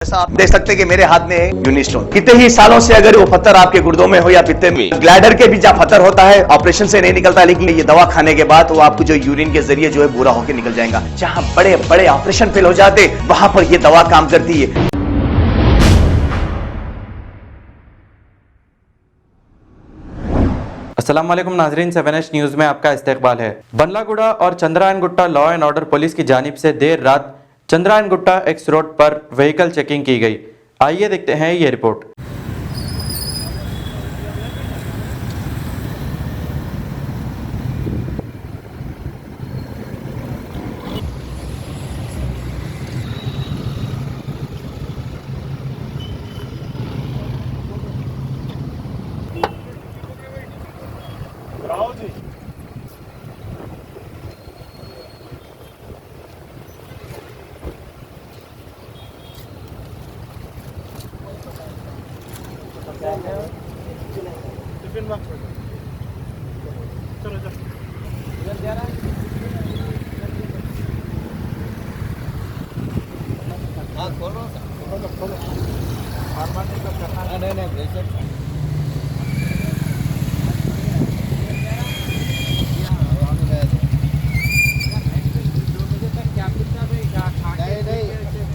जैसा आप देख सकते हैं कि मेरे हाथ में है यूनिस्टोन। कितने ही सालों से अगर वो पत्थर आपके गुर्दों में हो या पित्ते में, ग्लैडर के भी जहाँ पत्थर होता है ऑपरेशन से नहीं निकलता, लेकिन ये दवा खाने के बाद वो आपको जो यूरिन के जरिए जो है पूरा होकर निकल जाएगा। जहाँ बड़े बड़े ऑपरेशन फेल हो जाते वहां पर ये दवा काम करती है। अस्सलाम वालेकुम नाजरीन, 7H न्यूज़ में आपका इस्तकबाल है। बंडलागुड़ा और Chandrayangutta law and order police की जानिब से देर रात चंद्रायन गुट्टा एक्स रोड पर व्हीकल चेकिंग की गई। आइए देखते हैं ये रिपोर्ट।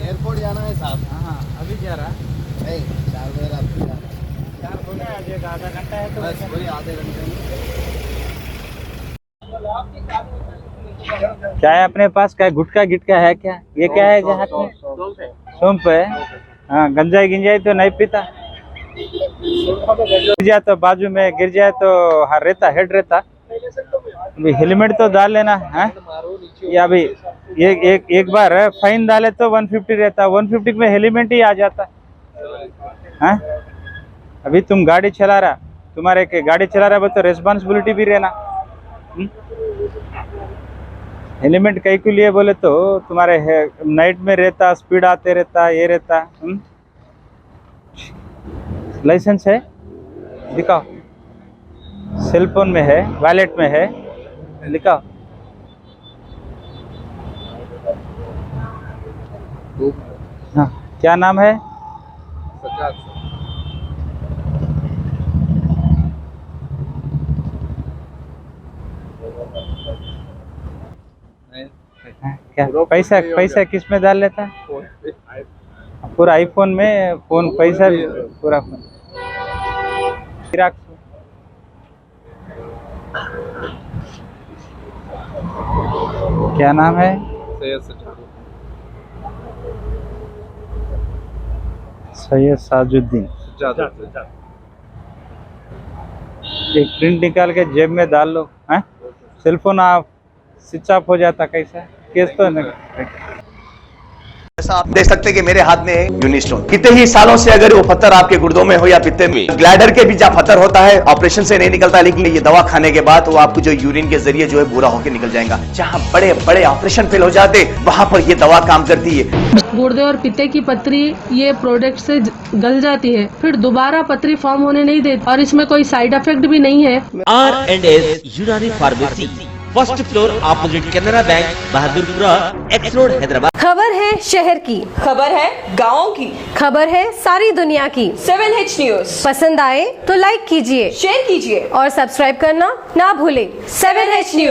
एयरपोर्ट जाना है साहब। हाँ अभी जा रहा नहीं 4 बजे रात को जाना है। 4 होना है, एक आधा घंटा है तो बस वही आधे घंटे में। क्या है अपने पास? क्या गुटखा गिटका है क्या? ये क्या है जहाँ पे सौंफ है? हाँ, गंजाई गिंजाई तो नहीं पीता। गिर जाए तो बाजू में गिर जाए तो हाँ रहता हेड रहता। अभी हेलमेट तो डाल लेना है या अभी एक बार फाइन डाले तो 150 रहता, 150 में हेलमेट ही आ जाता है। अभी तुम गाड़ी चला रहा, तुम्हारे के गाड़ी चला रहा तो रेस्पॉन्सिबिलिटी भी रहना। हेलमेट कई के लिए बोले तो तुम्हारे नाइट में रहता, स्पीड आते रहता, ये रहता। लाइसेंस है दिखाओ, सेल फोन में है, वॉलेट में है, दिखाओ। हाँ, क्या नाम है? क्या पैसा पैसा किस में डाल लेता? पूरा आईफोन में फोन पैसा पूरा फोन। क्या नाम है? सैयद साजुद्दीन। एक प्रिंट निकाल के जेब में डाल लो। हैं? सेल फोन आप स्विच ऑफ हो जाता कैसा? केस तो नहीं। जैसा आप देख सकते हैं कि मेरे हाथ में है यूनिस्टोन। कितने ही सालों से अगर वो पत्थर आपके गुर्दों में हो या पित्ते में, ग्लैडर के भी जहाँ पत्थर होता है ऑपरेशन से नहीं निकलता, लेकिन ये दवा खाने के बाद वो आपको जो यूरिन के जरिए जो है पूरा होकर निकल जाएगा। जहाँ बड़े बड़े ऑपरेशन फेल हो जाते वहां पर ये दवा काम करती है। गुर्दे और पित्ते की पथरी ये प्रोडक्ट से गल जाती है, फिर दोबारा पथरी फॉर्म होने नहीं देती और इसमें कोई साइड इफेक्ट भी नहीं है। R&S यूनानी pharmacy, first floor opposite Canara bank, Bahadurpura, x road, Hyderabad. खबर है शहर की, खबर है गाँव की, खबर है सारी दुनिया की। 7H न्यूज पसंद आए तो लाइक कीजिए, शेयर कीजिए और सब्सक्राइब करना ना भूले। 7H news.